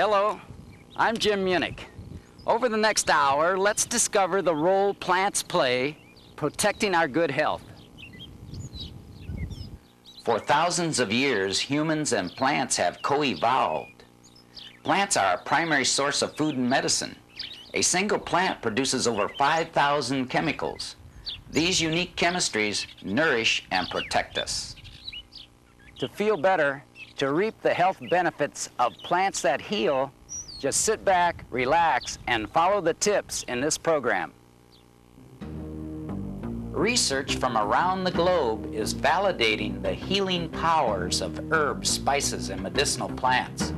Hello, I'm Jim Munich. Over the next hour, let's discover the role plants play protecting our good health. For thousands of years, humans and plants have co-evolved. Plants are a primary source of food and medicine. A single plant produces over 5,000 chemicals. These unique chemistries nourish and protect us. To feel better, to reap the health benefits of plants that heal, just sit back, relax, and follow the tips in this program. Research from around the globe is validating the healing powers of herbs, spices, and medicinal plants.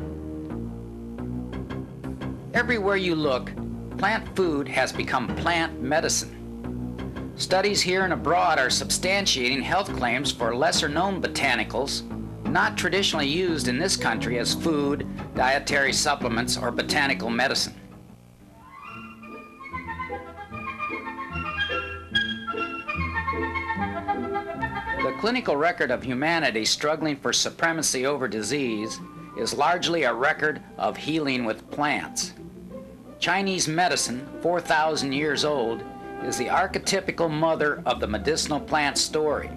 Everywhere you look, plant food has become plant medicine. Studies here and abroad are substantiating health claims for lesser-known botanicals not traditionally used in this country as food, dietary supplements, or botanical medicine. The clinical record of humanity struggling for supremacy over disease is largely a record of healing with plants. Chinese medicine, 4,000 years old, is the archetypical mother of the medicinal plant story.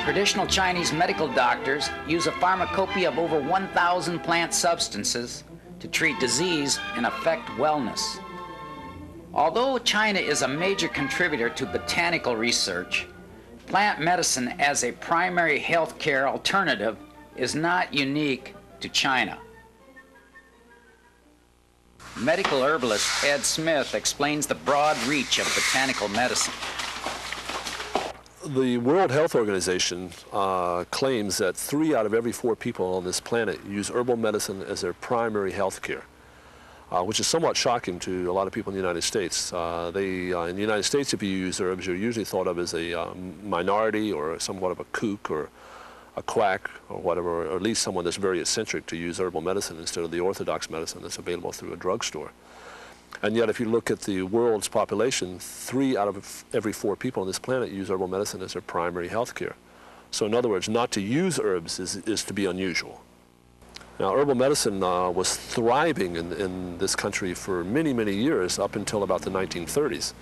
Traditional Chinese medical doctors use a pharmacopoeia of over 1,000 plant substances to treat disease and affect wellness. Although China is a major contributor to botanical research, plant medicine as a primary health care alternative is not unique to China. Medical herbalist Ed Smith explains the broad reach of botanical medicine. The World Health Organization claims that 3 out of every 4 people on this planet use herbal medicine as their primary health care, which is somewhat shocking to a lot of people in the United States. In the United States, if you use herbs, you're usually thought of as a minority or somewhat of a kook or a quack or whatever, or at least someone that's very eccentric to use herbal medicine instead of the orthodox medicine that's available through a drugstore. And yet, if you look at the world's population, 3 out of every 4 people on this planet use herbal medicine as their primary health care. So in other words, not to use herbs is to be unusual. Now, herbal medicine was thriving in this country for many, many years, up until about the 1930s.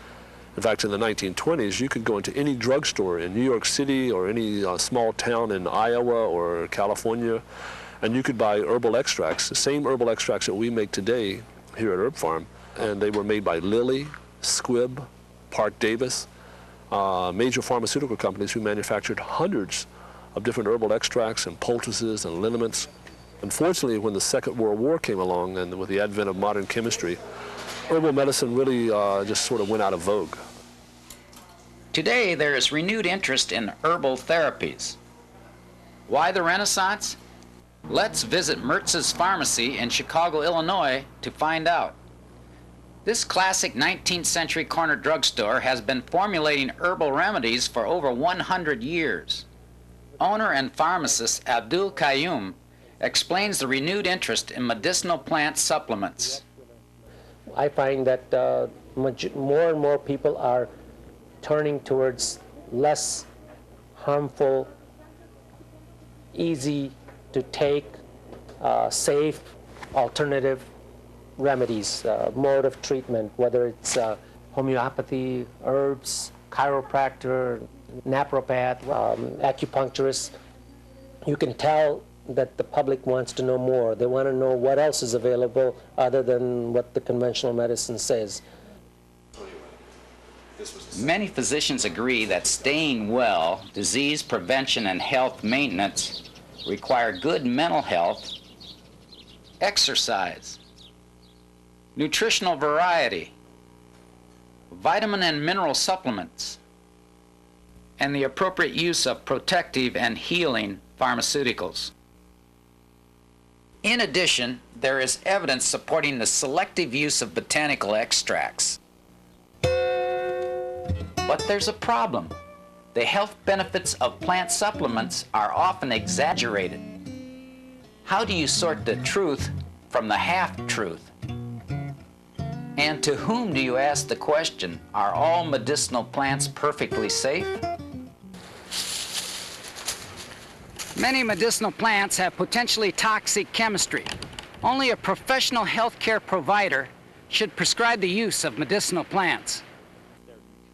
In fact, in the 1920s, you could go into any drugstore in New York City or any small town in Iowa or California, and you could buy herbal extracts, the same herbal extracts that we make today here at Herb Farm. And they were made by Lilly, Squibb, Park Davis, major pharmaceutical companies who manufactured hundreds of different herbal extracts and poultices and liniments. Unfortunately, when the Second World War came along and with the advent of modern chemistry, herbal medicine really just sort of went out of vogue. Today, there is renewed interest in herbal therapies. Why the Renaissance? Let's visit Mertz's Pharmacy in Chicago, Illinois to find out. This classic 19th century corner drugstore has been formulating herbal remedies for over 100 years. Owner and pharmacist Abdul Qayyum explains the renewed interest in medicinal plant supplements. I find that more and more people are turning towards less harmful, easy to take, safe, alternative remedies, mode of treatment, whether it's homeopathy, herbs, chiropractor, naturopath, acupuncturist. You can tell that the public wants to know more. They want to know what else is available other than what the conventional medicine says. Many physicians agree that staying well, disease prevention, and health maintenance require good mental health, exercise, nutritional variety, vitamin and mineral supplements, and the appropriate use of protective and healing pharmaceuticals. In addition, there is evidence supporting the selective use of botanical extracts. But there's a problem. The health benefits of plant supplements are often exaggerated. How do you sort the truth from the half-truth? And to whom do you ask the question, are all medicinal plants perfectly safe? Many medicinal plants have potentially toxic chemistry. Only a professional healthcare provider should prescribe the use of medicinal plants.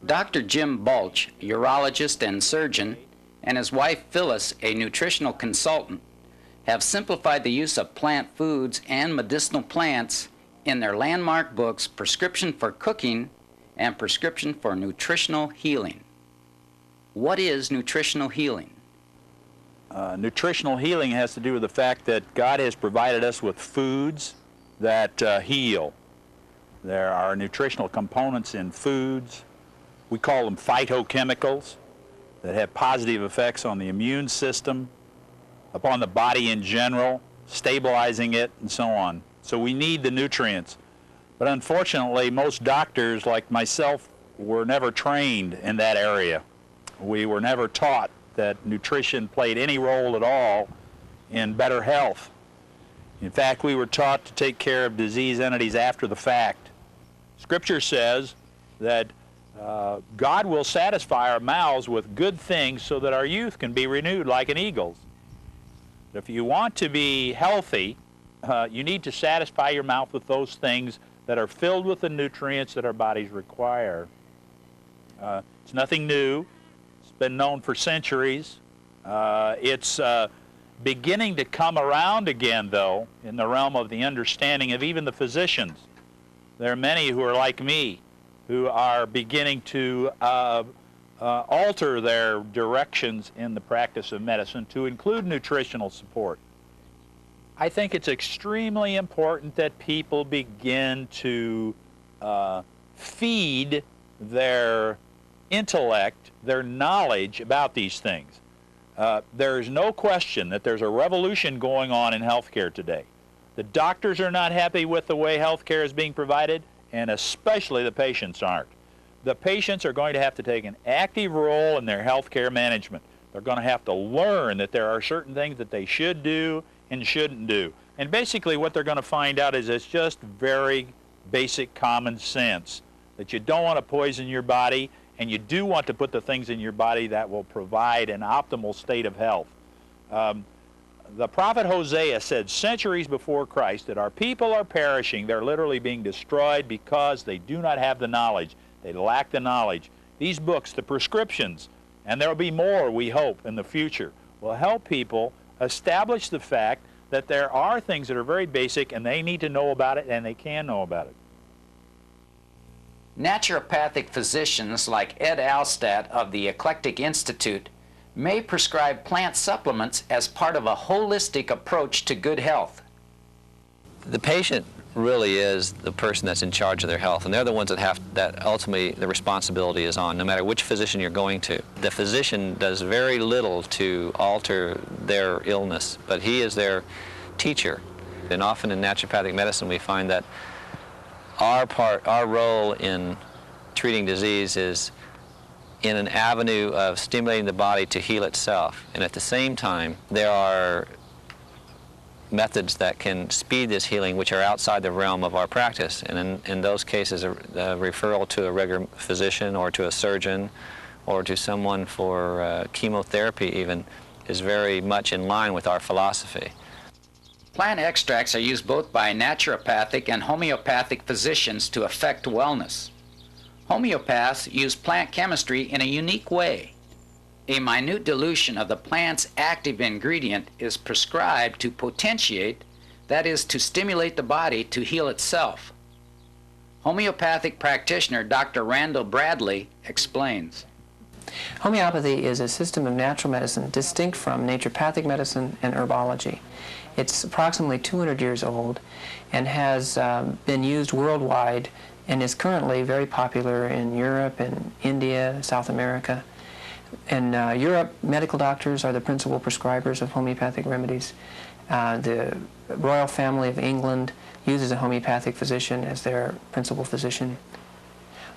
Dr. Jim Balch, urologist and surgeon, and his wife Phyllis, a nutritional consultant, have simplified the use of plant foods and medicinal plants in their landmark books, Prescription for Cooking and Prescription for Nutritional Healing. What is nutritional healing? Nutritional healing has to do with the fact that God has provided us with foods that heal. There are nutritional components in foods. We call them phytochemicals that have positive effects on the immune system, upon the body in general, stabilizing it, and so on. So we need the nutrients. But unfortunately, most doctors, like myself, were never trained in that area. We were never taught that nutrition played any role at all in better health. In fact, we were taught to take care of disease entities after the fact. Scripture says that God will satisfy our mouths with good things so that our youth can be renewed like an eagle's. If you want to be healthy, you need to satisfy your mouth with those things that are filled with the nutrients that our bodies require. It's nothing new. It's been known for centuries. It's beginning to come around again, though, in the realm of the understanding of even the physicians. There are many who are like me, who are beginning to alter their directions in the practice of medicine to include nutritional support. I think it's extremely important that people begin to feed their intellect, their knowledge about these things. There is no question that there's a revolution going on in healthcare today. The doctors are not happy with the way healthcare is being provided, and especially the patients aren't. The patients are going to have to take an active role in their healthcare management. They're going to have to learn that there are certain things that they should do and shouldn't do. And basically what they're going to find out is it's just very basic common sense, that you don't want to poison your body, and you do want to put the things in your body that will provide an optimal state of health. The prophet Hosea said centuries before Christ that our people are perishing. They're literally being destroyed because they do not have the knowledge. They lack the knowledge. These books, the prescriptions, and there will be more, we hope, in the future, will help people establish the fact that there are things that are very basic and they need to know about it and they can know about it. Naturopathic physicians like Ed Alstad of the Eclectic Institute may prescribe plant supplements as part of a holistic approach to good health. The patient really is the person that's in charge of their health, and they're the ones that ultimately the responsibility is on, no matter which physician you're going to. The physician does very little to alter their illness, but he is their teacher. And often in naturopathic medicine we find that our role in treating disease is in an avenue of stimulating the body to heal itself. And at the same time, there are methods that can speed this healing which are outside the realm of our practice. And in those cases, a referral to a regular physician or to a surgeon or to someone for chemotherapy even is very much in line with our philosophy. Plant extracts are used both by naturopathic and homeopathic physicians to affect wellness. Homeopaths use plant chemistry in a unique way. A minute dilution of the plant's active ingredient is prescribed to potentiate, that is, to stimulate the body to heal itself. Homeopathic practitioner Dr. Randall Bradley explains. Homeopathy is a system of natural medicine distinct from naturopathic medicine and herbology. It's approximately 200 years old and has been used worldwide and is currently very popular in Europe and India, South America. In Europe, medical doctors are the principal prescribers of homeopathic remedies. The royal family of England uses a homeopathic physician as their principal physician.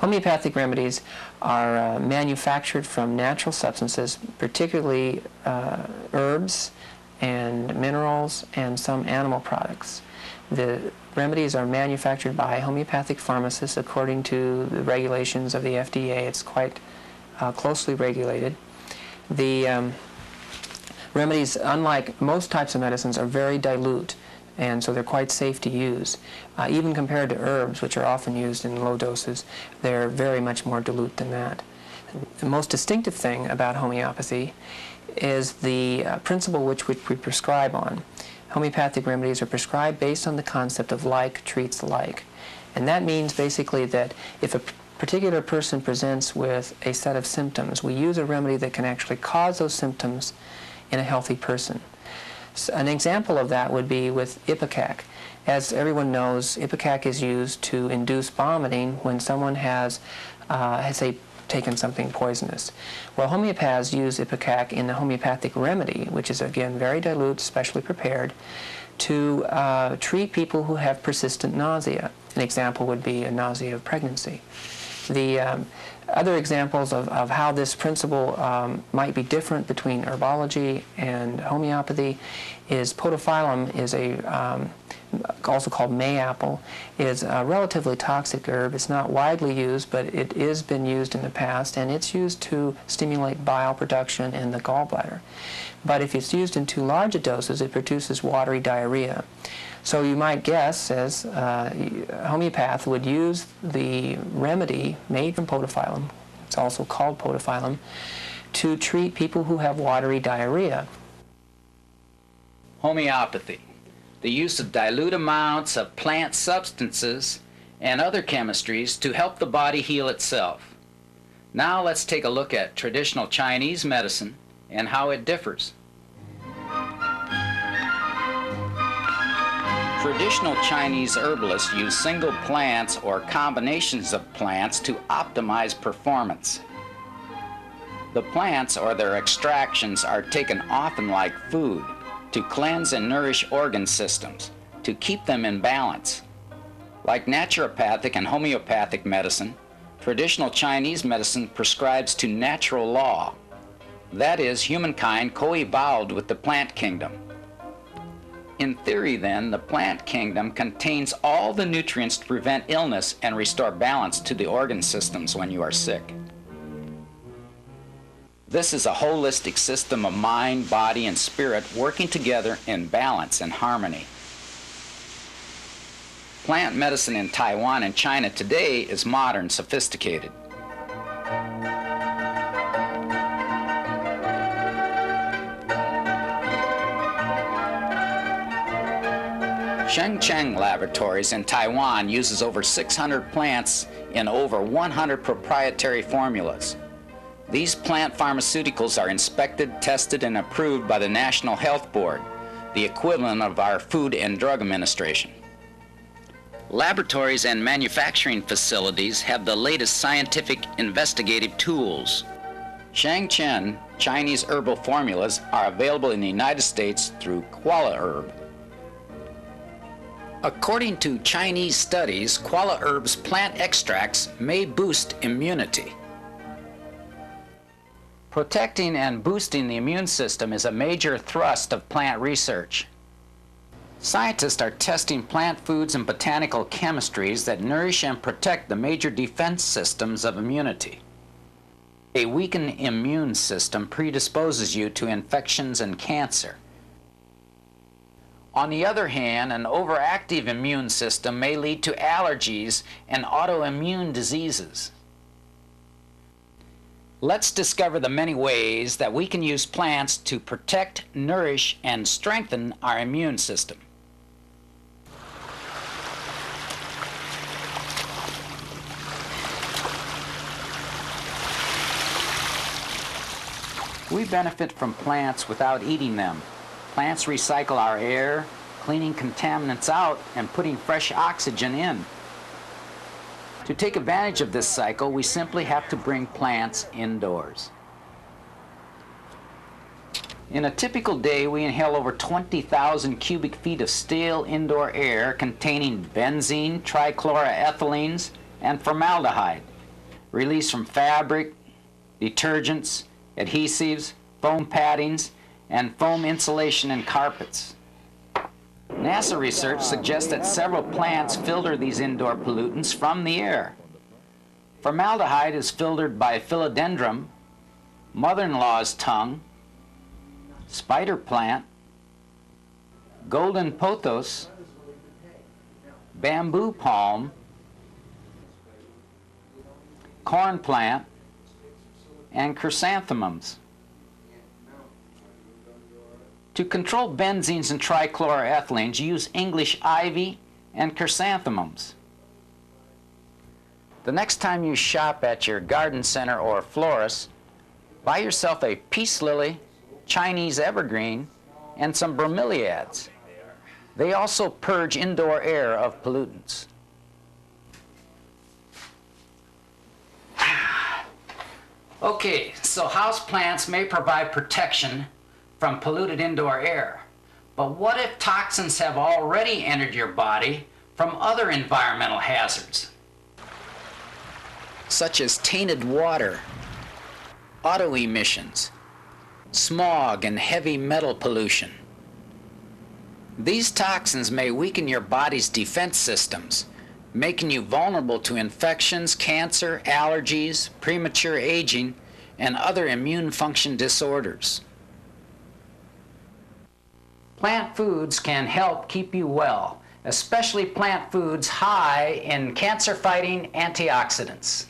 Homeopathic remedies are manufactured from natural substances, particularly herbs and minerals and some animal products. The remedies are manufactured by homeopathic pharmacists according to the regulations of the FDA. It's quite closely regulated. The Remedies, unlike most types of medicines, are very dilute, and so they're quite safe to use. Even compared to herbs, which are often used in low doses, they're very much more dilute than that. The most distinctive thing about homeopathy is the principle which we prescribe on. Homeopathic remedies are prescribed based on the concept of like treats like. And that means basically that if a particular person presents with a set of symptoms, we use a remedy that can actually cause those symptoms in a healthy person. So an example of that would be with ipecac. As everyone knows, ipecac is used to induce vomiting when someone has say, taken something poisonous. Well, homeopaths use ipecac in the homeopathic remedy, which is again very dilute, specially prepared, to treat people who have persistent nausea. An example would be a nausea of pregnancy. The other examples of how this principle might be different between herbology and homeopathy is podophyllum is also called mayapple, is a relatively toxic herb. It's not widely used, but it has been used in the past, and it's used to stimulate bile production in the gallbladder. But if it's used in too large a doses, it produces watery diarrhea. So you might guess, as a homeopath would use the remedy made from podophyllum, it's also called podophyllum, to treat people who have watery diarrhea. Homeopathy, the use of dilute amounts of plant substances and other chemistries to help the body heal itself. Now let's take a look at traditional Chinese medicine and how it differs. Traditional Chinese herbalists use single plants or combinations of plants to optimize performance. The plants or their extractions are taken often like food to cleanse and nourish organ systems, to keep them in balance. Like naturopathic and homeopathic medicine, traditional Chinese medicine prescribes to natural law. That is, humankind co-evolved with the plant kingdom. In theory, then, the plant kingdom contains all the nutrients to prevent illness and restore balance to the organ systems when you are sick. This is a holistic system of mind, body, and spirit working together in balance and harmony. Plant medicine in Taiwan and China today is modern, sophisticated. Shengcheng Laboratories in Taiwan uses over 600 plants in over 100 proprietary formulas. These plant pharmaceuticals are inspected, tested, and approved by the National Health Board, the equivalent of our Food and Drug Administration. Laboratories and manufacturing facilities have the latest scientific investigative tools. Shangchen Chinese herbal formulas are available in the United States through Koala Herb. According to Chinese studies, Koala Herb's plant extracts may boost immunity. Protecting and boosting the immune system is a major thrust of plant research. Scientists are testing plant foods and botanical chemistries that nourish and protect the major defense systems of immunity. A weakened immune system predisposes you to infections and cancer. On the other hand, an overactive immune system may lead to allergies and autoimmune diseases. Let's discover the many ways that we can use plants to protect, nourish, and strengthen our immune system. We benefit from plants without eating them. Plants recycle our air, cleaning contaminants out and putting fresh oxygen in. To take advantage of this cycle, we simply have to bring plants indoors. In a typical day, we inhale over 20,000 cubic feet of stale indoor air containing benzene, trichloroethylenes, and formaldehyde, released from fabric, detergents, adhesives, foam paddings, and foam insulation in carpets. NASA research suggests that several plants filter these indoor pollutants from the air. Formaldehyde is filtered by philodendron, mother-in-law's tongue, spider plant, golden pothos, bamboo palm, corn plant, and chrysanthemums. To control benzenes and trichloroethylenes, use English ivy and chrysanthemums. The next time you shop at your garden center or florist, buy yourself a peace lily, Chinese evergreen, and some bromeliads. They also purge indoor air of pollutants. Okay, so houseplants may provide protection from polluted indoor air. But what if toxins have already entered your body from other environmental hazards, such as tainted water, auto emissions, smog, and heavy metal pollution? These toxins may weaken your body's defense systems, making you vulnerable to infections, cancer, allergies, premature aging, and other immune function disorders. Plant foods can help keep you well, especially plant foods high in cancer-fighting antioxidants.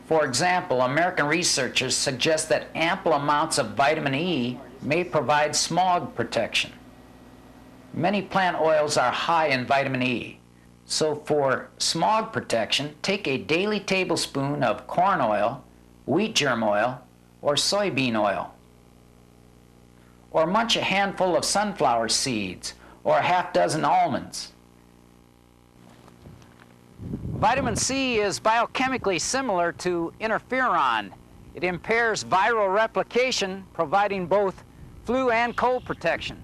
For example, American researchers suggest that ample amounts of vitamin E may provide smog protection. Many plant oils are high in vitamin E, so for smog protection, take a daily tablespoon of corn oil, wheat germ oil, or soybean oil. Or munch a handful of sunflower seeds, or a half dozen almonds. Vitamin C is biochemically similar to interferon. It impairs viral replication, providing both flu and cold protection.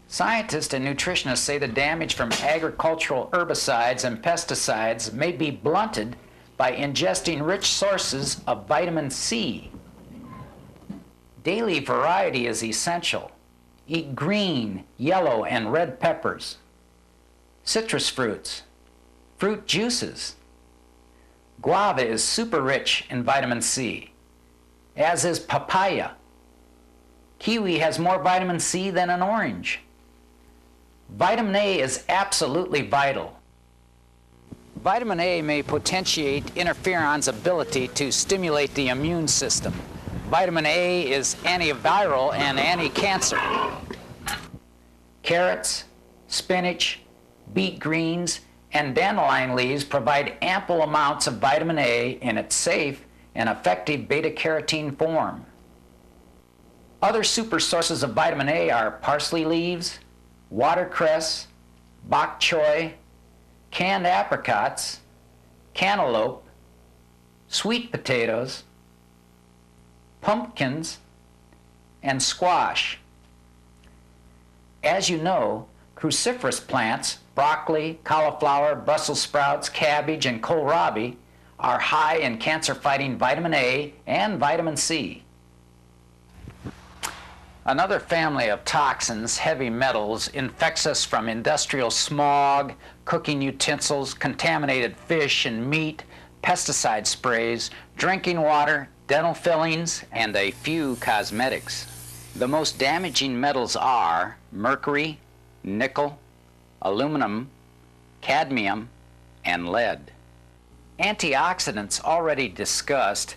Scientists and nutritionists say the damage from agricultural herbicides and pesticides may be blunted by ingesting rich sources of vitamin C. Daily variety is essential. Eat green, yellow, and red peppers, citrus fruits, fruit juices. Guava is super rich in vitamin C, as is papaya. Kiwi has more vitamin C than an orange. Vitamin A is absolutely vital. Vitamin A may potentiate interferon's ability to stimulate the immune system. Vitamin A is antiviral and anti-cancer. Carrots, spinach, beet greens, and dandelion leaves provide ample amounts of vitamin A in its safe and effective beta-carotene form. Other super sources of vitamin A are parsley leaves, watercress, bok choy, canned apricots, cantaloupe, sweet potatoes, pumpkins, and squash. As you know, cruciferous plants, broccoli, cauliflower, Brussels sprouts, cabbage, and kohlrabi, are high in cancer-fighting vitamin A and vitamin C. Another family of toxins, heavy metals, infects us from industrial smog, cooking utensils, contaminated fish and meat, pesticide sprays, drinking water, dental fillings, and a few cosmetics. The most damaging metals are mercury, nickel, aluminum, cadmium, and lead. Antioxidants already discussed,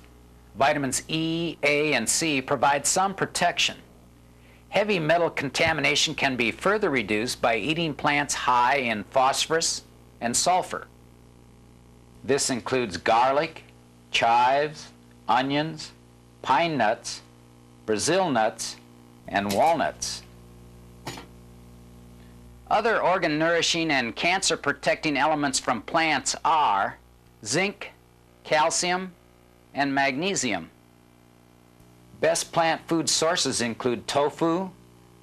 vitamins E, A, and C provide some protection. Heavy metal contamination can be further reduced by eating plants high in phosphorus and sulfur. This includes garlic, chives, onions, pine nuts, Brazil nuts, and walnuts. Other organ-nourishing and cancer-protecting elements from plants are zinc, calcium, and magnesium. Best plant food sources include tofu,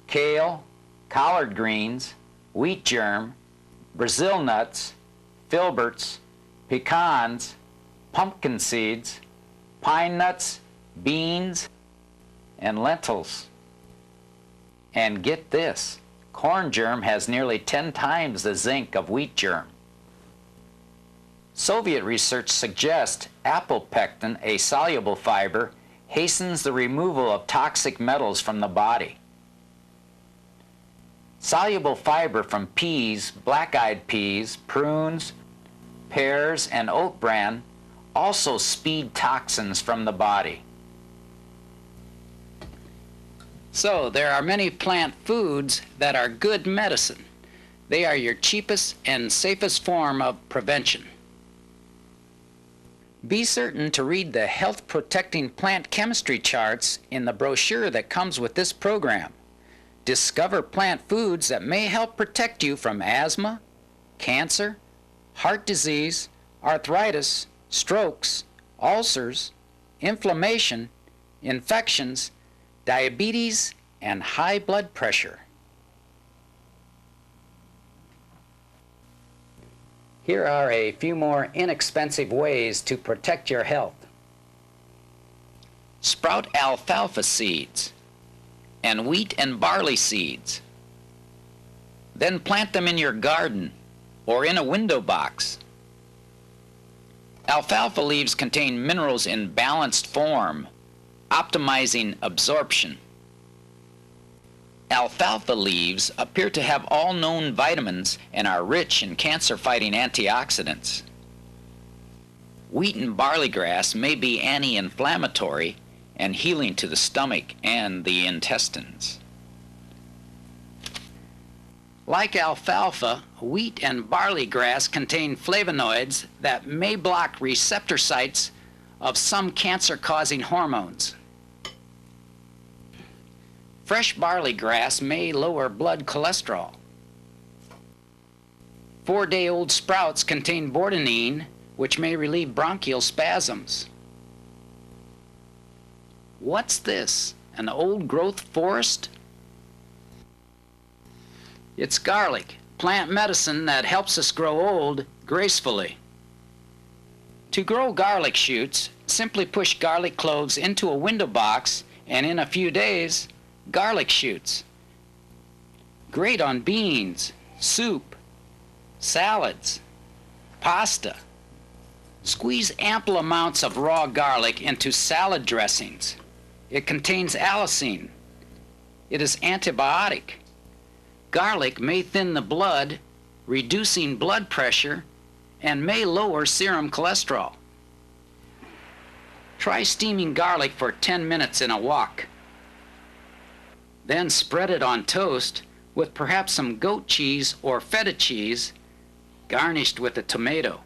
kale, collard greens, wheat germ, Brazil nuts, filberts, pecans, pumpkin seeds, pine nuts, beans, and lentils. And get this, corn germ has nearly 10 times the zinc of wheat germ. Soviet research suggests apple pectin, a soluble fiber, hastens the removal of toxic metals from the body. Soluble fiber from peas, black-eyed peas, prunes, pears, and oat bran also speed toxins from the body. So there are many plant foods that are good medicine. They are your cheapest and safest form of prevention. Be certain to read the health-protecting plant chemistry charts in the brochure that comes with this program. Discover plant foods that may help protect you from asthma, cancer, heart disease, arthritis, strokes, ulcers, inflammation, infections, diabetes, and high blood pressure. Here are a few more inexpensive ways to protect your health. Sprout alfalfa seeds and wheat and barley seeds. Then plant them in your garden or in a window box. Alfalfa leaves contain minerals in balanced form, optimizing absorption. Alfalfa leaves appear to have all known vitamins and are rich in cancer-fighting antioxidants. Wheat and barley grass may be anti-inflammatory and healing to the stomach and the intestines. Like alfalfa, wheat and barley grass contain flavonoids that may block receptor sites of some cancer-causing hormones. Fresh barley grass may lower blood cholesterol. 4-day-old sprouts contain bordenine, which may relieve bronchial spasms. What's this? An old-growth forest? It's garlic, plant medicine that helps us grow old gracefully. To grow garlic shoots, simply push garlic cloves into a window box, and in a few days, garlic shoots. Great on beans, soup, salads, pasta. Squeeze ample amounts of raw garlic into salad dressings. It contains allicin. It is antibiotic. Garlic may thin the blood, reducing blood pressure, and may lower serum cholesterol. Try steaming garlic for 10 minutes in a wok. Then spread it on toast with perhaps some goat cheese or feta cheese, garnished with a tomato.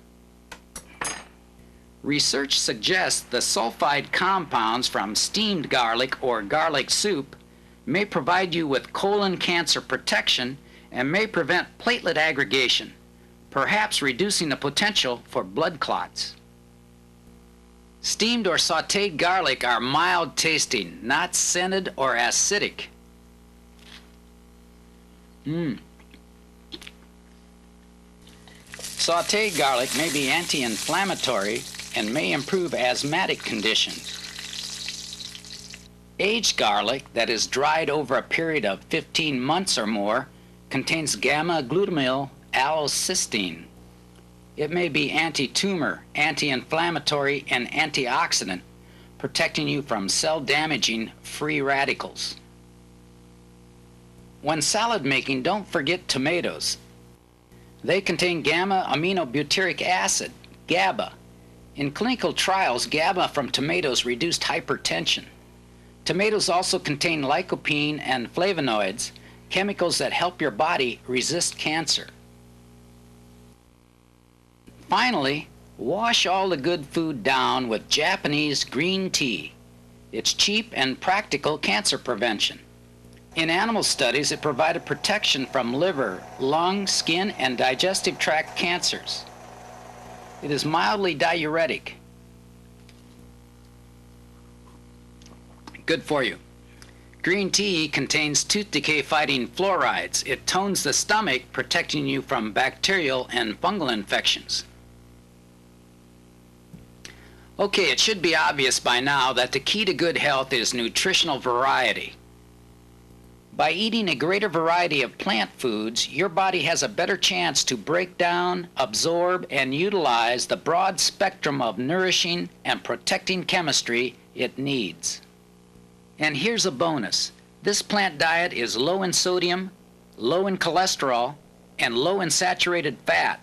Research suggests the sulfide compounds from steamed garlic or garlic soup may provide you with colon cancer protection and may prevent platelet aggregation, perhaps reducing the potential for blood clots. Steamed or sautéed garlic are mild tasting, not scented or acidic. Sautéed garlic may be anti-inflammatory and may improve asthmatic conditions. Aged garlic that is dried over a period of 15 months or more contains gamma-glutamyl allocysteine. It may be anti-tumor, anti-inflammatory, and antioxidant, protecting you from cell-damaging free radicals. When salad making, don't forget tomatoes. They contain gamma-aminobutyric acid, GABA. In clinical trials, GABA from tomatoes reduced hypertension. Tomatoes also contain lycopene and flavonoids, chemicals that help your body resist cancer. Finally, wash all the good food down with Japanese green tea. It's cheap and practical cancer prevention. In animal studies, it provided protection from liver, lung, skin, and digestive tract cancers. It is mildly diuretic. Good for you. Green tea contains tooth decay fighting fluorides. It tones the stomach, protecting you from bacterial and fungal infections. Okay, it should be obvious by now that the key to good health is nutritional variety. By eating a greater variety of plant foods, your body has a better chance to break down, absorb, and utilize the broad spectrum of nourishing and protecting chemistry it needs. And here's a bonus. This plant diet is low in sodium, low in cholesterol, and low in saturated fat.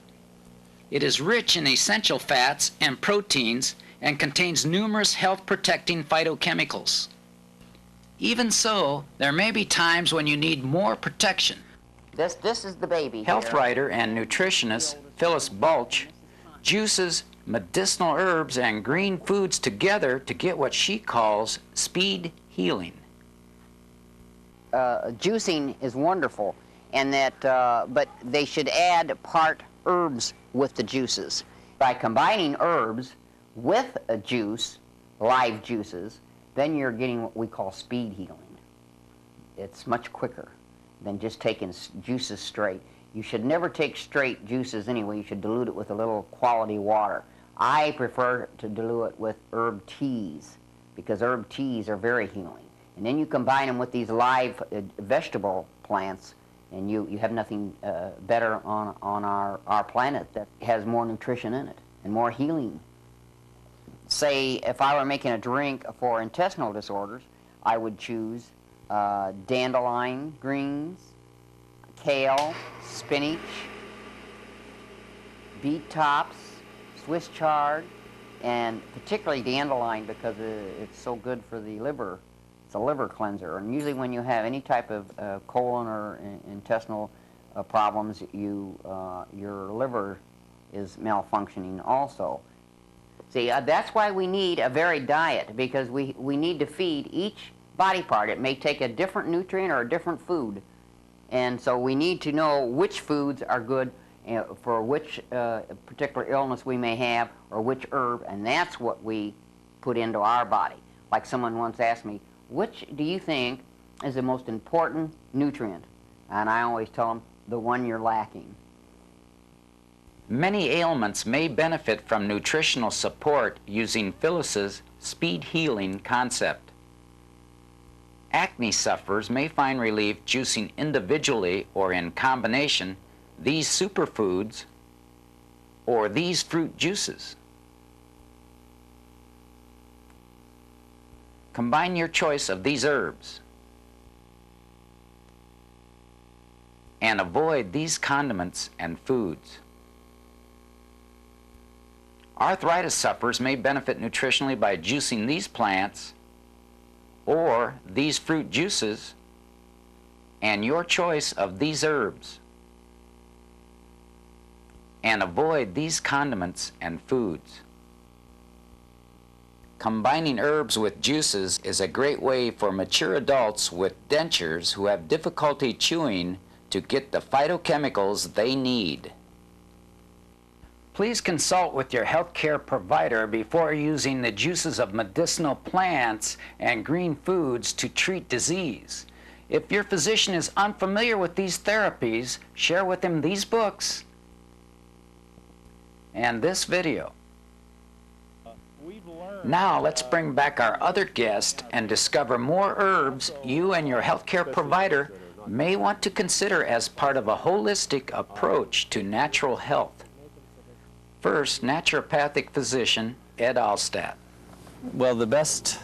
It is rich in essential fats and proteins and contains numerous health-protecting phytochemicals. Even so, there may be times when you need more protection. This is the baby Health here. writer and nutritionist Phyllis Bulch juices medicinal herbs and green foods together to get what she calls speed healing. Juicing is wonderful, and that, but they should add part herbs with the juices. By combining herbs with a juice, live juices, then you're getting what we call speed healing. It's much quicker than just taking juices straight. You should never take straight juices anyway. You should dilute it with a little quality water. I prefer to dilute it with herb teas, because herb teas are very healing. And then you combine them with these live vegetable plants, and you have nothing better on our planet that has more nutrition in it and more healing. Say, if I were making a drink for intestinal disorders, I would choose dandelion greens, kale, spinach, beet tops, Swiss chard, and particularly dandelion because it's so good for the liver. It's a liver cleanser, and usually when you have any type of colon or intestinal problems, your liver is malfunctioning also. See, that's why we need a varied diet, because we need to feed each body part. It may take a different nutrient or a different food, and so we need to know which foods are good for which particular illness we may have, or which herb, and that's what we put into our body. Like someone once asked me, which do you think is the most important nutrient? And I always tell them, the one you're lacking. Many ailments may benefit from nutritional support using Phyllis's speed healing concept. Acne sufferers may find relief juicing individually or in combination these superfoods or these fruit juices. Combine your choice of these herbs and avoid these condiments and foods. Arthritis sufferers may benefit nutritionally by juicing these plants or these fruit juices and your choice of these herbs, and avoid these condiments and foods. Combining herbs with juices is a great way for mature adults with dentures who have difficulty chewing to get the phytochemicals they need. Please consult with your healthcare provider before using the juices of medicinal plants and green foods to treat disease. If your physician is unfamiliar with these therapies, share with him these books and this video. Now let's bring back our other guest and discover more herbs you and your healthcare provider may want to consider as part of a holistic approach to natural health. First, naturopathic physician Ed Alstadt. Well, the best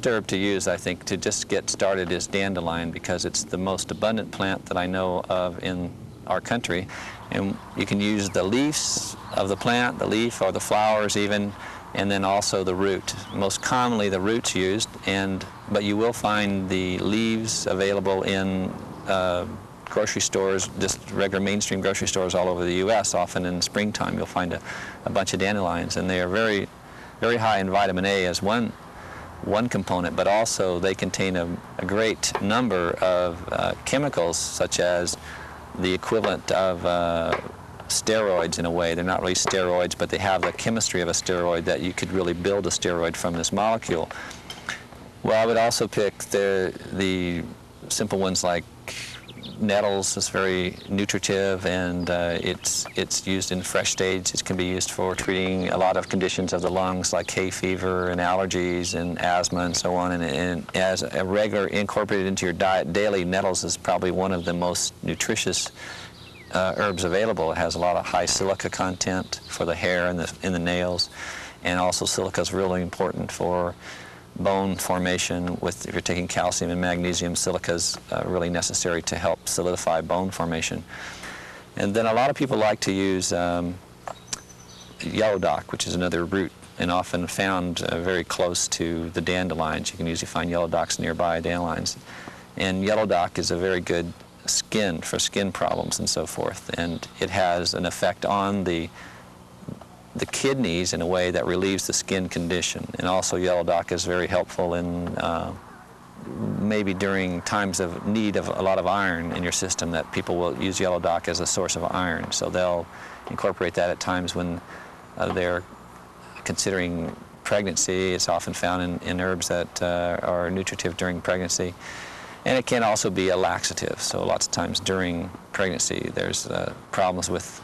herb to use, I think, to just get started is dandelion, because it's the most abundant plant that I know of in our country. And you can use the leaves of the plant, the leaf or the flowers even, and then also the root. Most commonly the root's used, but you will find the leaves available in grocery stores, just regular mainstream grocery stores all over the U.S. Often in springtime you'll find a bunch of dandelions, and they are very, very high in vitamin A as one component, but also they contain a great number of chemicals, such as the equivalent of steroids in a way. They're not really steroids, but they have the chemistry of a steroid, that you could really build a steroid from this molecule. Well, I would also pick the simple ones like nettles is very nutritive, and it's used in fresh stage. It can be used for treating a lot of conditions of the lungs like hay fever and allergies and asthma and so on. And as a regular incorporated into your diet daily, nettles is probably one of the most nutritious herbs available. It has a lot of high silica content for the hair and the nails, and also silica is really important for bone formation. If you're taking calcium and magnesium, silica is really necessary to help solidify bone formation. And then a lot of people like to use yellow dock, which is another root and often found very close to the dandelions. You can usually find yellow docks nearby dandelions. And yellow dock is a very good skin for skin problems and so forth. And it has an effect on the kidneys in a way that relieves the skin condition. And also yellow dock is very helpful in maybe during times of need of a lot of iron in your system, that people will use yellow dock as a source of iron. So they'll incorporate that at times when they're considering pregnancy. It's often found in herbs that are nutritive during pregnancy. And it can also be a laxative. So lots of times during pregnancy there's problems with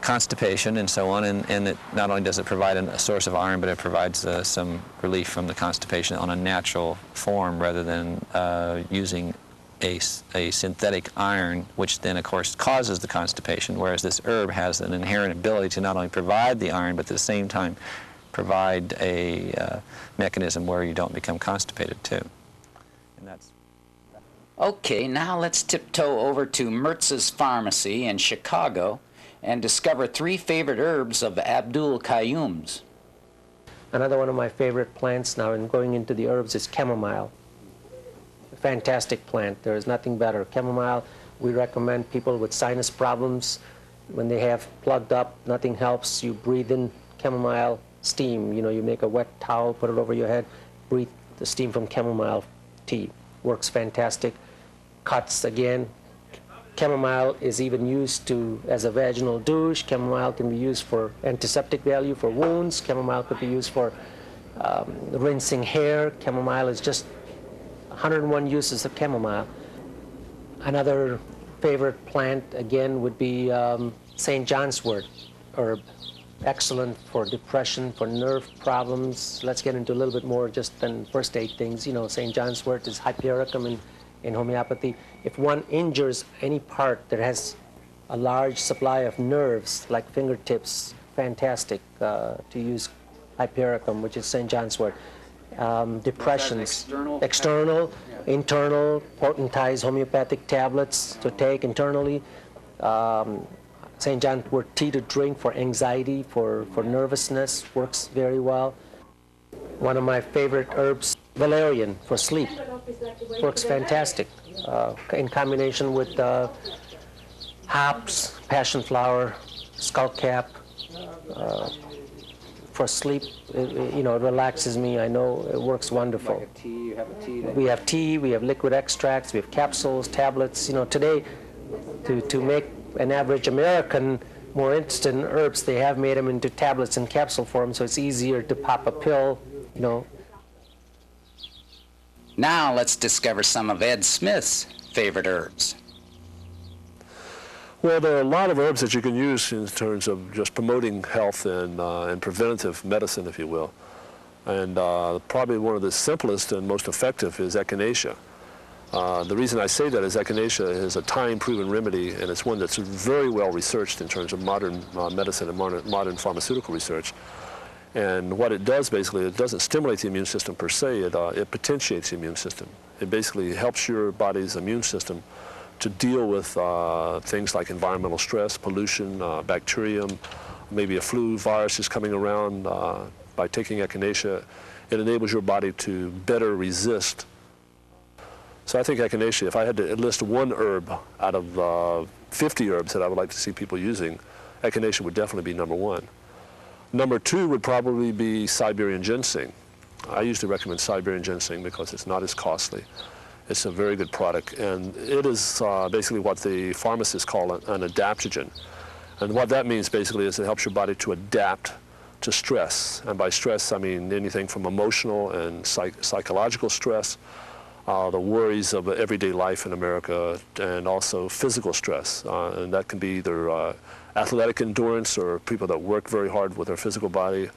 constipation and so on, and it not only does it provide a source of iron, but it provides some relief from the constipation on a natural form rather than using a synthetic iron, which then of course causes the constipation, whereas this herb has an inherent ability to not only provide the iron, but at the same time provide a mechanism where you don't become constipated too. And that's Okay, now let's tiptoe over to Mertz's Pharmacy in Chicago and discover 3 favorite herbs of Abdul Qayyum's. Another one of my favorite plants now, and going into the herbs, is chamomile. A fantastic plant. There is nothing better. Chamomile, we recommend people with sinus problems, when they have plugged up, nothing helps, you breathe in chamomile steam. You know, you make a wet towel, put it over your head, breathe the steam from chamomile tea. Works fantastic. Cuts, again. Chamomile is even used as a vaginal douche. Chamomile can be used for antiseptic value for wounds. Chamomile could be used for rinsing hair. Chamomile is just 101 uses of chamomile. Another favorite plant, again, would be St. John's wort herb. Excellent for depression, for nerve problems. Let's get into a little bit more just than first aid things. You know, St. John's wort is hypericum in homeopathy. If one injures any part that has a large supply of nerves, like fingertips, fantastic to use hypericum, which is St. John's wort. Depressions, external, internal, potentized homeopathic tablets to take internally. St. John's wort tea to drink for anxiety, for nervousness, works very well. One of my favorite herbs, valerian, for sleep, works fantastic. In combination with hops, passion flower, skullcap, for sleep, it relaxes me. I know it works wonderful. Like a tea, you have a tea. We have tea, we have liquid extracts, we have capsules, tablets. You know, today, to make an average American more interested in herbs, they have made them into tablets and capsule form, so it's easier to pop a pill, you know. Now let's discover some of Ed Smith's favorite herbs. Well, there are a lot of herbs that you can use in terms of just promoting health and preventative medicine, if you will. And probably one of the simplest and most effective is echinacea. The reason I say that is echinacea is a time-proven remedy, and it's one that's very well researched in terms of modern medicine and modern pharmaceutical research. And what it does, basically, it doesn't stimulate the immune system per se, it potentiates the immune system. It basically helps your body's immune system to deal with things like environmental stress, pollution, bacterium, maybe a flu virus is coming around. By taking echinacea, it enables your body to better resist. So I think echinacea, if I had to list one herb out of 50 herbs that I would like to see people using, echinacea would definitely be number 1. Number 2 would probably be Siberian ginseng. I usually recommend Siberian ginseng because it's not as costly. It's a very good product, and it is basically what the pharmacists call an adaptogen. And what that means basically is it helps your body to adapt to stress. And by stress, I mean anything from emotional and psychological stress the worries of everyday life in America, and also physical stress. And that can be either athletic endurance or people that work very hard with their physical body,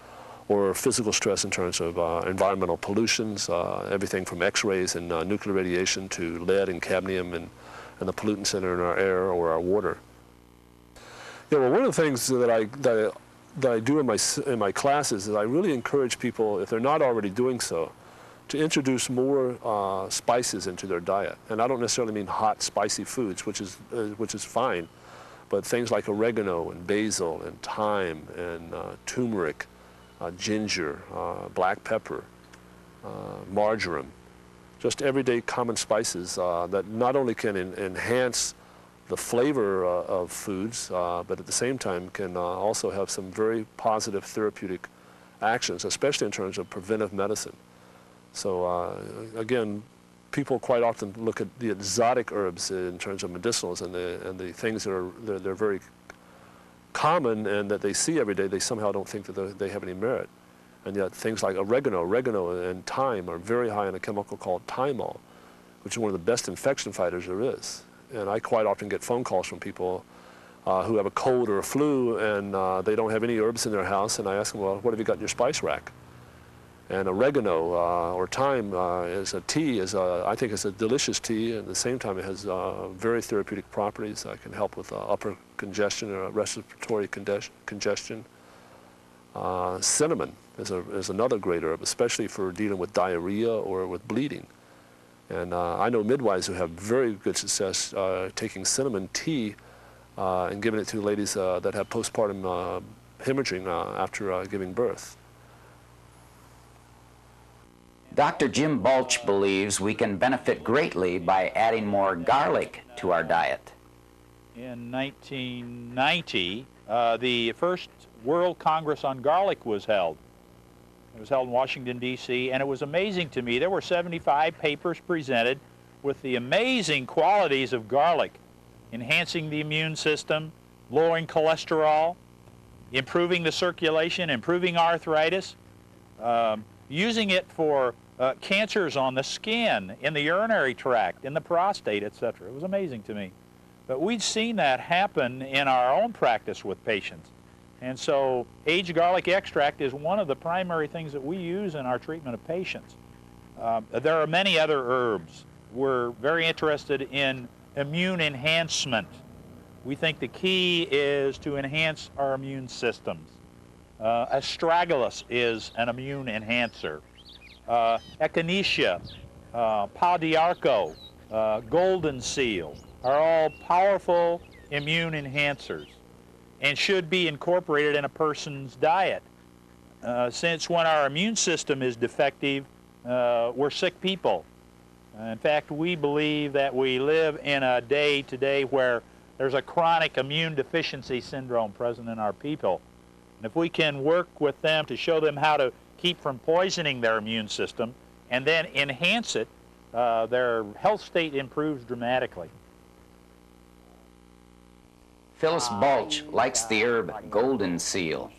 or physical stress in terms of environmental pollutions, everything from X-rays and nuclear radiation to lead and cadmium and the pollutants that are in our air or our water. Yeah, well, one of the things that I do in my classes is I really encourage people, if they're not already doing so, to introduce more spices into their diet. And I don't necessarily mean hot, spicy foods, which is fine, but things like oregano and basil and thyme and turmeric, ginger, black pepper, marjoram, just everyday common spices that not only can enhance the flavor of foods, but at the same time can also have some very positive therapeutic actions, especially in terms of preventive medicine. So again, people quite often look at the exotic herbs in terms of medicinals and the things that are they're very common and that they see every day. They somehow don't think that they have any merit, and yet things like oregano and thyme are very high in a chemical called thymol, which is one of the best infection fighters there is. And I quite often get phone calls from people who have a cold or a flu, and they don't have any herbs in their house, and I ask them, well, what have you got in your spice rack? And oregano or thyme is a tea, I think it's a delicious tea, and at the same time it has very therapeutic properties. It can help with upper congestion or respiratory congestion. Cinnamon is another great herb, especially for dealing with diarrhea or with bleeding. And I know midwives who have very good success taking cinnamon tea and giving it to ladies that have postpartum hemorrhaging after giving birth. Dr. Jim Balch believes we can benefit greatly by adding more garlic to our diet. In 1990, the first World Congress on Garlic was held. It was held in Washington, D.C., and it was amazing to me. There were 75 papers presented with the amazing qualities of garlic, enhancing the immune system, lowering cholesterol, improving the circulation, improving arthritis, using it for cancers on the skin, in the urinary tract, in the prostate, etc. It was amazing to me. But we'd seen that happen in our own practice with patients. And so aged garlic extract is one of the primary things that we use in our treatment of patients. There are many other herbs. We're very interested in immune enhancement. We think the key is to enhance our immune systems. Astragalus is an immune enhancer. Echinacea, pau d'arco, golden seal are all powerful immune enhancers and should be incorporated in a person's diet. Since when our immune system is defective, we're sick people. In fact, we believe that we live in a day today where there's a chronic immune deficiency syndrome present in our people. And if we can work with them to show them how to keep from poisoning their immune system and then enhance it, their health state improves dramatically. Phyllis Balch likes the herb golden seal.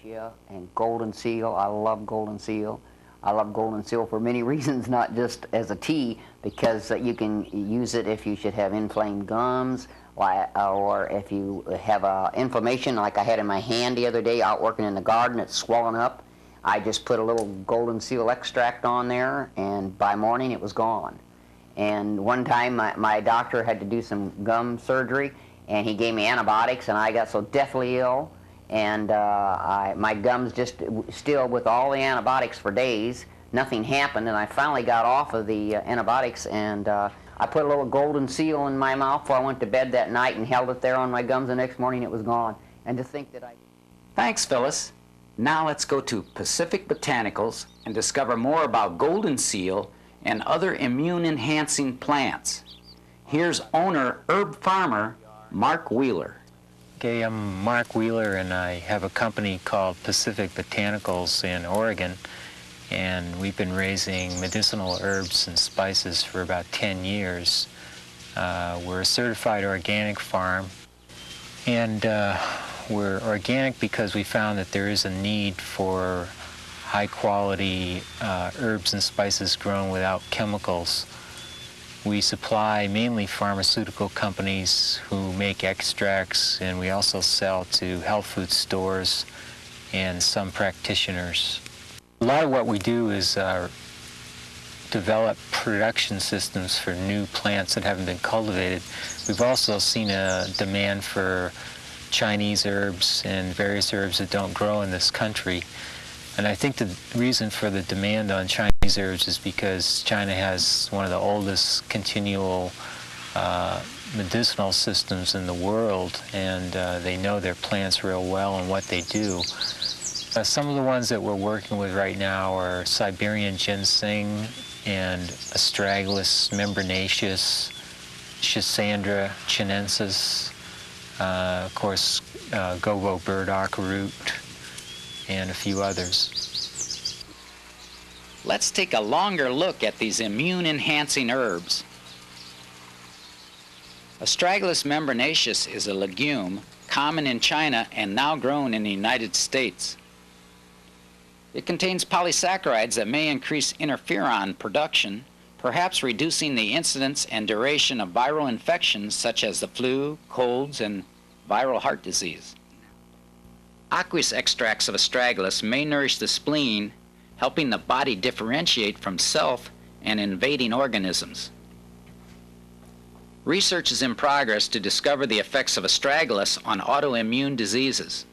And golden seal, I love golden seal. I love golden seal for many reasons, not just as a tea, because you can use it if you should have inflamed gums, or if you have inflammation like I had in my hand the other day out working in the garden. It's swollen up. I just put a little golden seal extract on there, and by morning it was gone. And one time my doctor had to do some gum surgery, and he gave me antibiotics, and I got so deathly ill, and my gums just still with all the antibiotics for days. Nothing happened, and I finally got off of the antibiotics, and I put a little golden seal in my mouth before I went to bed that night and held it there on my gums. The next morning it was gone. And to think that Thanks, Phyllis. Now let's go to Pacific Botanicals and discover more about golden seal and other immune-enhancing plants. Here's owner, herb farmer, Mark Wheeler. Okay, I'm Mark Wheeler, and I have a company called Pacific Botanicals in Oregon, and we've been raising medicinal herbs and spices for about 10 years. We're a certified organic farm, and we're organic because we found that there is a need for high-quality herbs and spices grown without chemicals. We supply mainly pharmaceutical companies who make extracts, and we also sell to health food stores and some practitioners. A lot of what we do is develop production systems for new plants that haven't been cultivated. We've also seen a demand for Chinese herbs and various herbs that don't grow in this country. And I think the reason for the demand on Chinese herbs is because China has one of the oldest continual medicinal systems in the world, and they know their plants real well and what they do. Some of the ones that we're working with right now are Siberian ginseng and Astragalus membranaceus, Schisandra chinensis, of course, Gobo burdock root, and a few others. Let's take a longer look at these immune-enhancing herbs. Astragalus membranaceus is a legume common in China and now grown in the United States. It contains polysaccharides that may increase interferon production, perhaps reducing the incidence and duration of viral infections such as the flu, colds, and viral heart disease. Aqueous extracts of astragalus may nourish the spleen, helping the body differentiate from self and invading organisms. Research is in progress to discover the effects of astragalus on autoimmune diseases.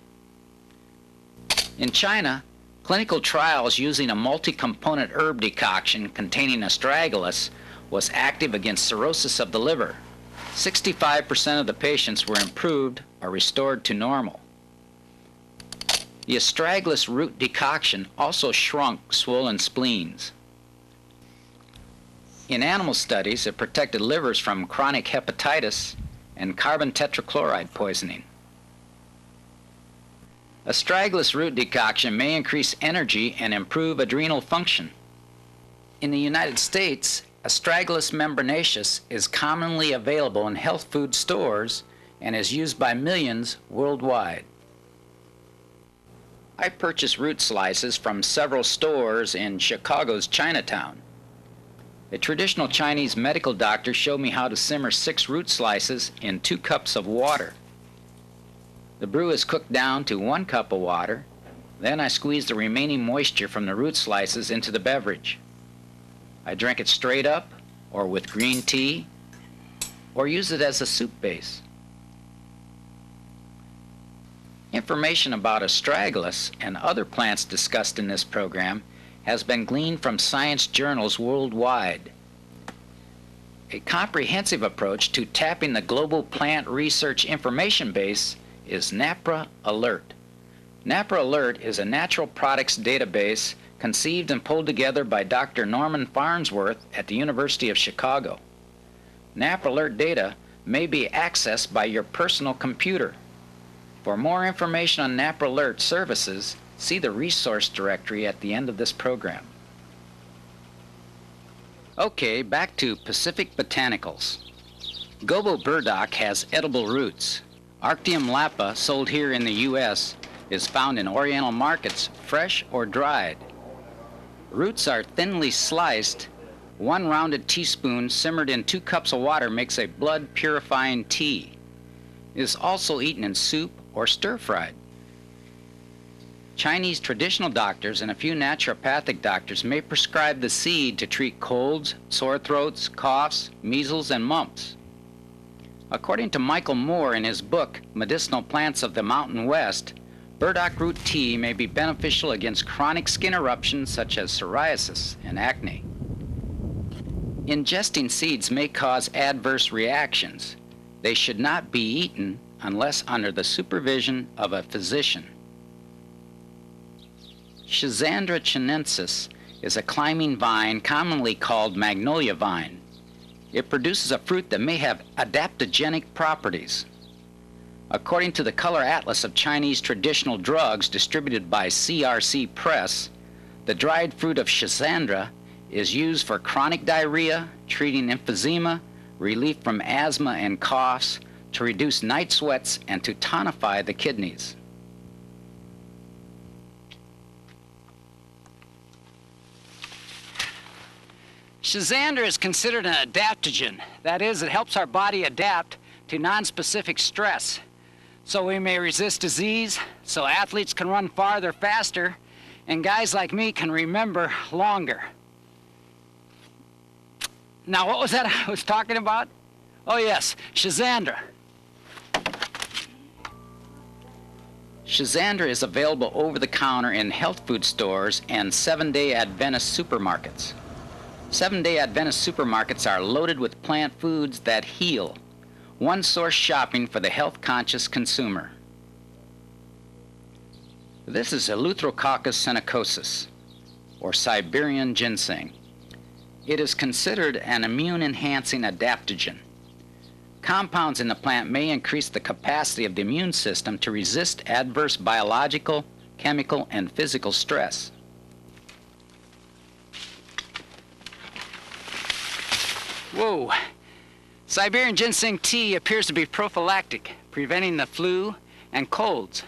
In China, clinical trials using a multi-component herb decoction containing astragalus was active against cirrhosis of the liver. 65% of the patients were improved or restored to normal. The astragalus root decoction also shrunk swollen spleens. In animal studies, it protected livers from chronic hepatitis and carbon tetrachloride poisoning. Astragalus root decoction may increase energy and improve adrenal function. In the United States, Astragalus membranaceus is commonly available in health food stores and is used by millions worldwide. I purchased root slices from several stores in Chicago's Chinatown. A traditional Chinese medical doctor showed me how to simmer 6 root slices in 2 cups of water. The brew is cooked down to 1 cup of water. Then I squeeze the remaining moisture from the root slices into the beverage. I drink it straight up, or with green tea, or use it as a soup base. Information about astragalus and other plants discussed in this program has been gleaned from science journals worldwide. A comprehensive approach to tapping the global plant research information base is NAPRA Alert. NAPRA Alert is a natural products database conceived and pulled together by Dr. Norman Farnsworth at the University of Chicago. NAPRA Alert data may be accessed by your personal computer. For more information on NAPRA Alert services, see the resource directory at the end of this program. Okay, back to Pacific Botanicals. Gobo burdock has edible roots. Arctium lapa, sold here in the U.S., is found in Oriental markets, fresh or dried. Roots are thinly sliced. 1 rounded teaspoon simmered in 2 cups of water makes a blood-purifying tea. It is also eaten in soup or stir-fried. Chinese traditional doctors and a few naturopathic doctors may prescribe the seed to treat colds, sore throats, coughs, measles, and mumps. According to Michael Moore in his book, Medicinal Plants of the Mountain West, burdock root tea may be beneficial against chronic skin eruptions such as psoriasis and acne. Ingesting seeds may cause adverse reactions. They should not be eaten unless under the supervision of a physician. Schisandra chinensis is a climbing vine commonly called magnolia vine. It produces a fruit that may have adaptogenic properties. According to the Color Atlas of Chinese Traditional Drugs distributed by CRC Press, the dried fruit of Schisandra is used for chronic diarrhea, treating emphysema, relief from asthma and coughs, to reduce night sweats, and to tonify the kidneys. Schizandra is considered an adaptogen. That is, it helps our body adapt to nonspecific stress. So we may resist disease, so athletes can run farther, faster, and guys like me can remember longer. Now, what was that I was talking about? Oh yes, Schizandra. Schizandra is available over the counter in health food stores and Seventh-day Adventist supermarkets. Seventh-day Adventist supermarkets are loaded with plant foods that heal. One-source shopping for the health-conscious consumer. This is Eleutherococcus senocosus, or Siberian ginseng. It is considered an immune-enhancing adaptogen. Compounds in the plant may increase the capacity of the immune system to resist adverse biological, chemical, and physical stress. Whoa. Siberian ginseng tea appears to be prophylactic, preventing the flu and colds.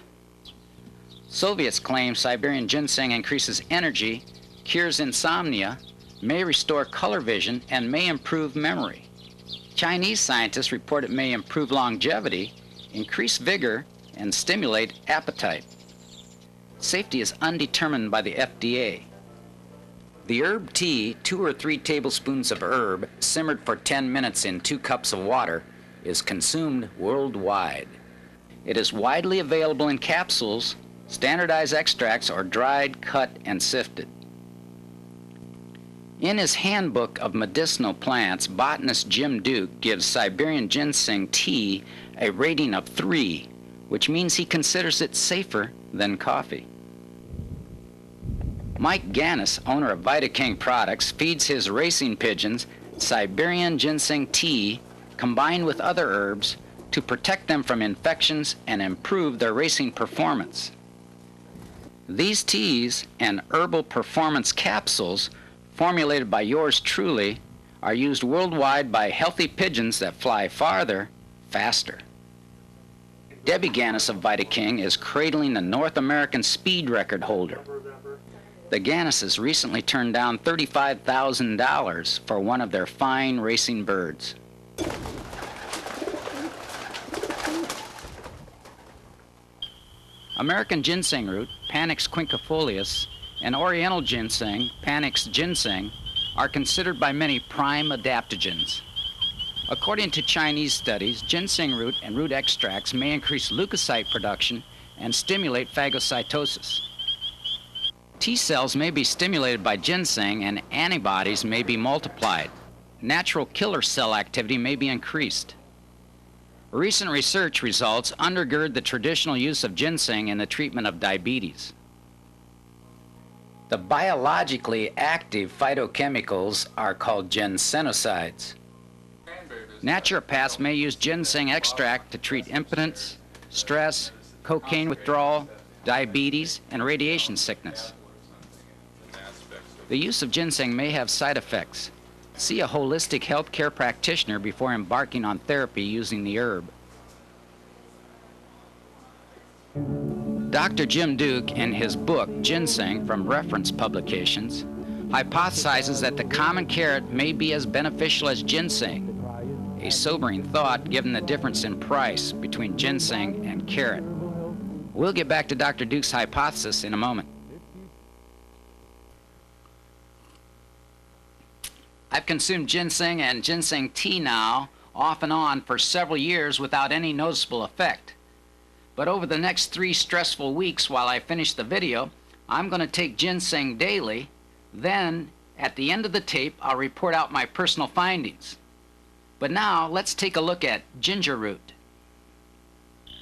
Soviets claim Siberian ginseng increases energy, cures insomnia, may restore color vision, and may improve memory. Chinese scientists report it may improve longevity, increase vigor, and stimulate appetite. Safety is undetermined by the FDA. The herb tea, 2 or 3 tablespoons of herb, simmered for 10 minutes in 2 cups of water, is consumed worldwide. It is widely available in capsules, standardized extracts, or dried, cut, and sifted. In his Handbook of Medicinal Plants, botanist Jim Duke gives Siberian ginseng tea a rating of 3, which means he considers it safer than coffee. Mike Gannis, owner of VitaKing Products, feeds his racing pigeons Siberian ginseng tea combined with other herbs to protect them from infections and improve their racing performance. These teas and herbal performance capsules formulated by yours truly are used worldwide by healthy pigeons that fly farther, faster. Debbie Gannis of VitaKing is cradling the North American speed record holder. The Gannises recently turned down $35,000 for one of their fine racing birds. American ginseng root, Panax quinquefolius, and Oriental ginseng, Panax ginseng, are considered by many prime adaptogens. According to Chinese studies, ginseng root and root extracts may increase leukocyte production and stimulate phagocytosis. T cells may be stimulated by ginseng and antibodies may be multiplied. Natural killer cell activity may be increased. Recent research results undergird the traditional use of ginseng in the treatment of diabetes. The biologically active phytochemicals are called ginsenosides. Naturopaths may use ginseng extract to treat impotence, stress, cocaine withdrawal, diabetes, and radiation sickness. The use of ginseng may have side effects. See a holistic healthcare practitioner before embarking on therapy using the herb. Dr. Jim Duke, in his book, Ginseng, from Reference Publications, hypothesizes that the common carrot may be as beneficial as ginseng, a sobering thought given the difference in price between ginseng and carrot. We'll get back to Dr. Duke's hypothesis in a moment. I've consumed ginseng and ginseng tea now, off and on, for several years without any noticeable effect. But over the next 3 stressful weeks while I finish the video, I'm going to take ginseng daily. Then, at the end of the tape, I'll report out my personal findings. But now, let's take a look at ginger root.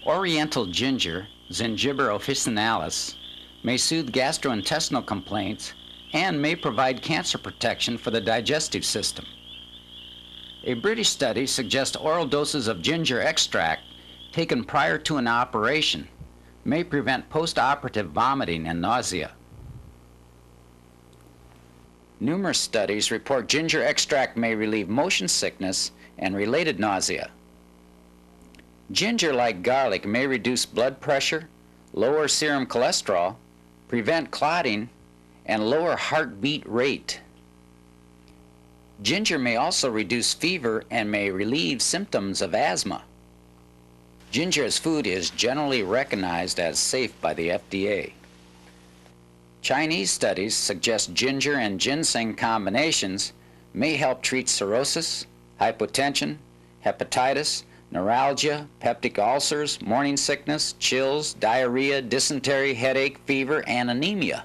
Oriental ginger, Zingiber officinalis, may soothe gastrointestinal complaints and may provide cancer protection for the digestive system. A British study suggests oral doses of ginger extract taken prior to an operation may prevent post-operative vomiting and nausea. Numerous studies report ginger extract may relieve motion sickness and related nausea. Ginger, like garlic, may reduce blood pressure, lower serum cholesterol, prevent clotting, and lower heartbeat rate. Ginger may also reduce fever and may relieve symptoms of asthma. Ginger as food is generally recognized as safe by the FDA. Chinese studies suggest ginger and ginseng combinations may help treat cirrhosis, hypotension, hepatitis, neuralgia, peptic ulcers, morning sickness, chills, diarrhea, dysentery, headache, fever, and anemia.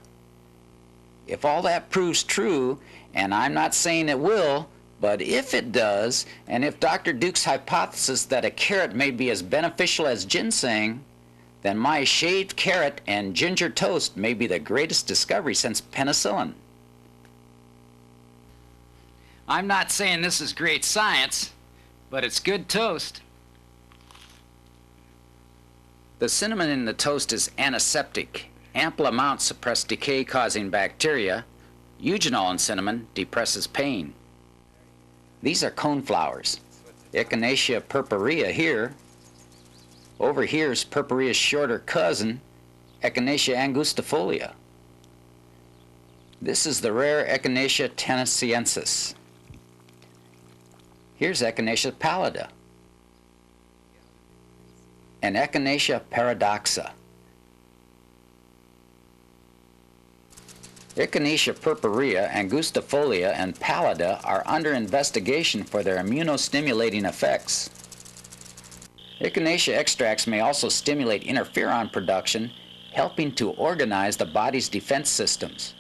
If all that proves true, and I'm not saying it will, but if it does, and if Dr. Duke's hypothesis that a carrot may be as beneficial as ginseng, then my shaved carrot and ginger toast may be the greatest discovery since penicillin. I'm not saying this is great science, but it's good toast. The cinnamon in the toast is antiseptic. Ample amounts suppress decay-causing bacteria. Eugenol in cinnamon depresses pain. These are coneflowers. Echinacea purpurea here. Over here is purpurea's shorter cousin, Echinacea angustifolia. This is the rare Echinacea tennesseensis. Here's Echinacea pallida and Echinacea paradoxa. Echinacea purpurea, angustifolia, and pallida are under investigation for their immunostimulating effects. Echinacea extracts may also stimulate interferon production, helping to organize the body's defense systems.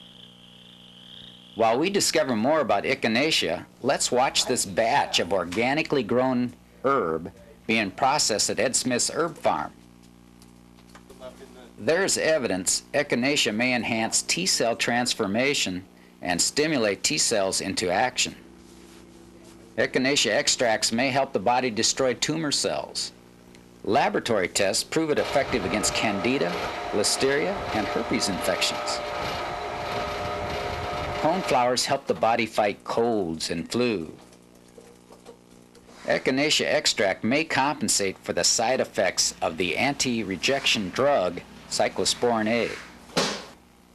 While we discover more about Echinacea, let's watch this batch of organically grown herb being processed at Ed Smith's herb farm. There's evidence Echinacea may enhance T-cell transformation and stimulate T-cells into action. Echinacea extracts may help the body destroy tumor cells. Laboratory tests prove it effective against candida, listeria, and herpes infections. Coneflowers help the body fight colds and flu. Echinacea extract may compensate for the side effects of the anti-rejection drug cyclosporin A.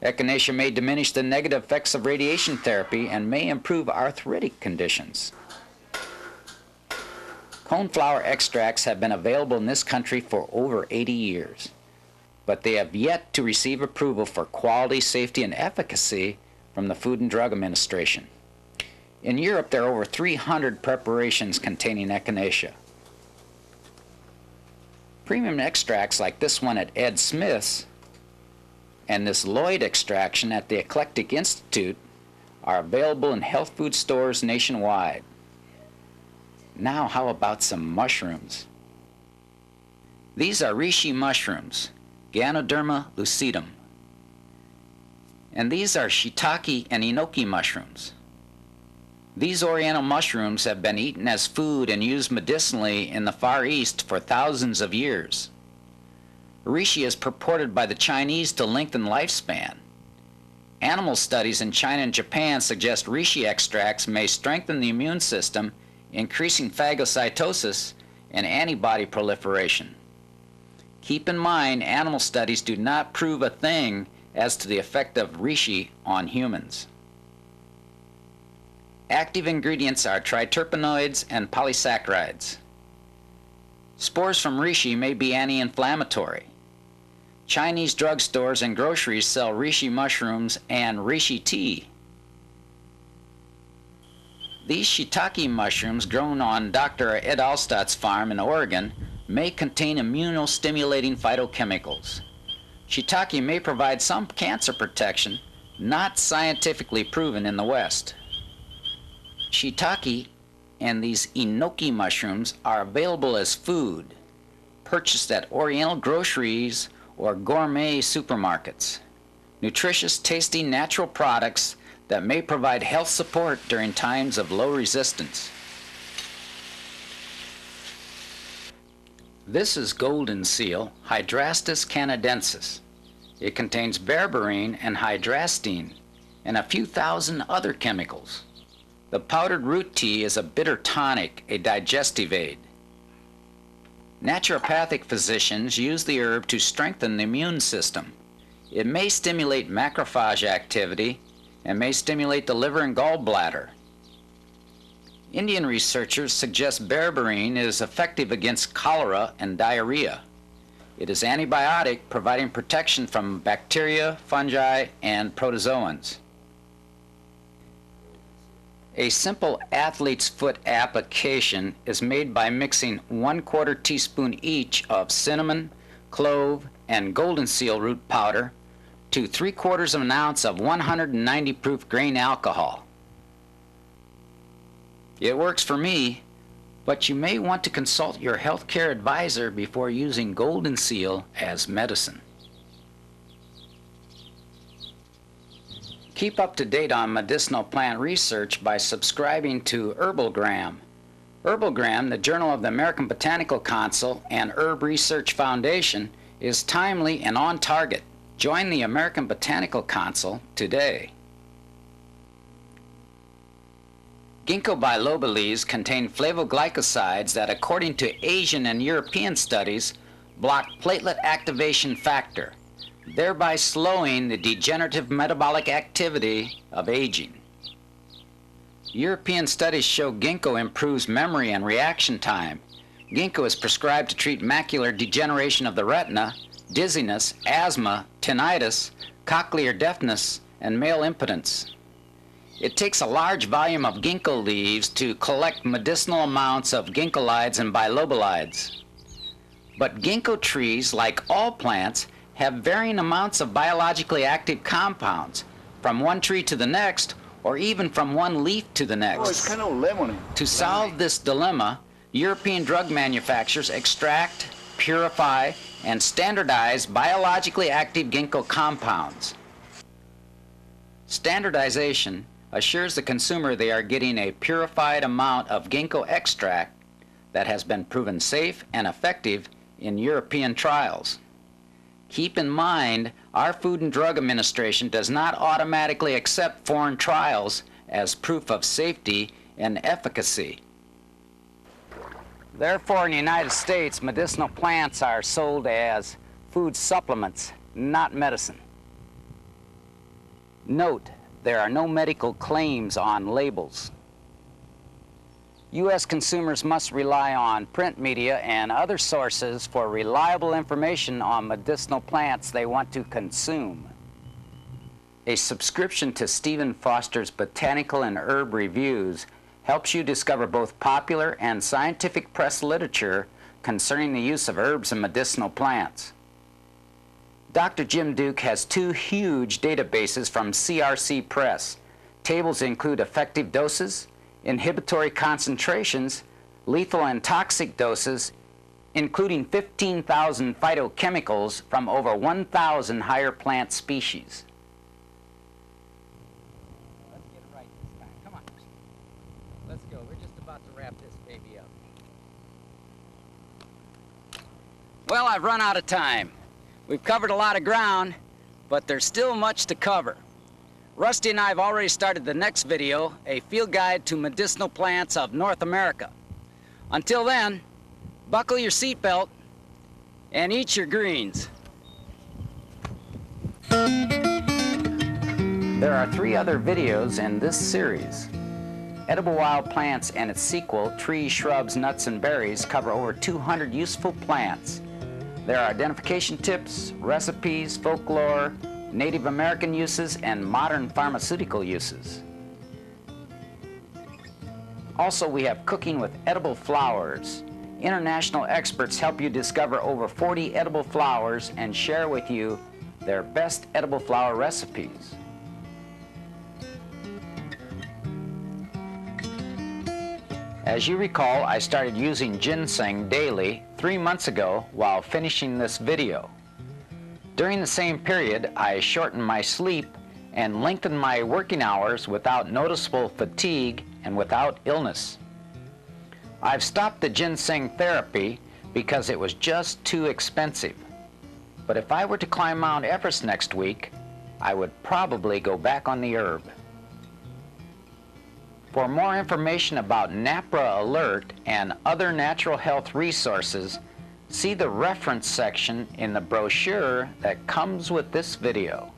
Echinacea may diminish the negative effects of radiation therapy and may improve arthritic conditions. Coneflower extracts have been available in this country for over 80 years, but they have yet to receive approval for quality, safety, and efficacy from the Food and Drug Administration. In Europe, there are over 300 preparations containing Echinacea. Premium extracts like this one at Ed Smith's and this Lloyd extraction at the Eclectic Institute are available in health food stores nationwide. Now how about some mushrooms? These are reishi mushrooms, Ganoderma lucidum. And these are shiitake and enoki mushrooms. These oriental mushrooms have been eaten as food and used medicinally in the Far East for thousands of years. Reishi is purported by the Chinese to lengthen lifespan. Animal studies in China and Japan suggest reishi extracts may strengthen the immune system, increasing phagocytosis and antibody proliferation. Keep in mind, animal studies do not prove a thing as to the effect of reishi on humans. Active ingredients are triterpenoids and polysaccharides. Spores from reishi may be anti-inflammatory. Chinese drugstores and groceries sell reishi mushrooms and reishi tea. These shiitake mushrooms grown on Dr. Ed Alstadt's farm in Oregon may contain immunostimulating phytochemicals. Shiitake may provide some cancer protection, not scientifically proven in the West. Shiitake and these enoki mushrooms are available as food, purchased at Oriental groceries or gourmet supermarkets. Nutritious, tasty, natural products that may provide health support during times of low resistance. This is golden seal, Hydrastis canadensis. It contains berberine and hydrastine and a few thousand other chemicals. The powdered root tea is a bitter tonic, a digestive aid. Naturopathic physicians use the herb to strengthen the immune system. It may stimulate macrophage activity and may stimulate the liver and gallbladder. Indian researchers suggest berberine is effective against cholera and diarrhea. It is antibiotic, providing protection from bacteria, fungi, and protozoans. A simple athlete's foot application is made by mixing 1/4 teaspoon each of cinnamon, clove, and golden seal root powder to 3/4 of an ounce of 190 proof grain alcohol. It works for me, but you may want to consult your healthcare advisor before using golden seal as medicine. Keep up to date on medicinal plant research by subscribing to Herbalgram. Herbalgram, the journal of the American Botanical Council and Herb Research Foundation, is timely and on target. Join the American Botanical Council today. Ginkgo biloba leaves contain flavoglycosides that, according to Asian and European studies, block platelet activation factor, thereby slowing the degenerative metabolic activity of aging. European studies show ginkgo improves memory and reaction time. Ginkgo is prescribed to treat macular degeneration of the retina, dizziness, asthma, tinnitus, cochlear deafness, and male impotence. It takes a large volume of ginkgo leaves to collect medicinal amounts of ginkgolides and bilobalides. But ginkgo trees, like all plants, have varying amounts of biologically active compounds, from one tree to the next, or even from one leaf to the next. Oh, it's kind of lemony. To solve this dilemma, European drug manufacturers extract, purify, and standardize biologically active ginkgo compounds. Standardization assures the consumer they are getting a purified amount of ginkgo extract that has been proven safe and effective in European trials. Keep in mind, our Food and Drug Administration does not automatically accept foreign trials as proof of safety and efficacy. Therefore, in the United States, medicinal plants are sold as food supplements, not medicine. Note, there are no medical claims on labels. U.S. consumers must rely on print media and other sources for reliable information on medicinal plants they want to consume. A subscription to Stephen Foster's Botanical and Herb Reviews helps you discover both popular and scientific press literature concerning the use of herbs and medicinal plants. Dr. Jim Duke has 2 huge databases from CRC Press. Tables include effective doses, inhibitory concentrations, lethal and toxic doses, including 15,000 phytochemicals from over 1,000 higher plant species. Let's get it right this time. Come on. Let's go. We're just about to wrap this baby up. Well, I've run out of time. We've covered a lot of ground, but there's still much to cover. Rusty and I have already started the next video, a field guide to medicinal plants of North America. Until then, buckle your seatbelt and eat your greens. There are 3 other videos in this series. Edible Wild Plants and its sequel, Trees, Shrubs, Nuts, and Berries, cover over 200 useful plants. There are identification tips, recipes, folklore, Native American uses, and modern pharmaceutical uses. Also, we have cooking with edible flowers. International experts help you discover over 40 edible flowers and share with you their best edible flower recipes. As you recall, I started using ginseng daily 3 months ago while finishing this video. During the same period, I shortened my sleep and lengthened my working hours without noticeable fatigue and without illness. I've stopped the ginseng therapy because it was just too expensive. But if I were to climb Mount Everest next week, I would probably go back on the herb. For more information about NAPRA Alert and other natural health resources, see the reference section in the brochure that comes with this video.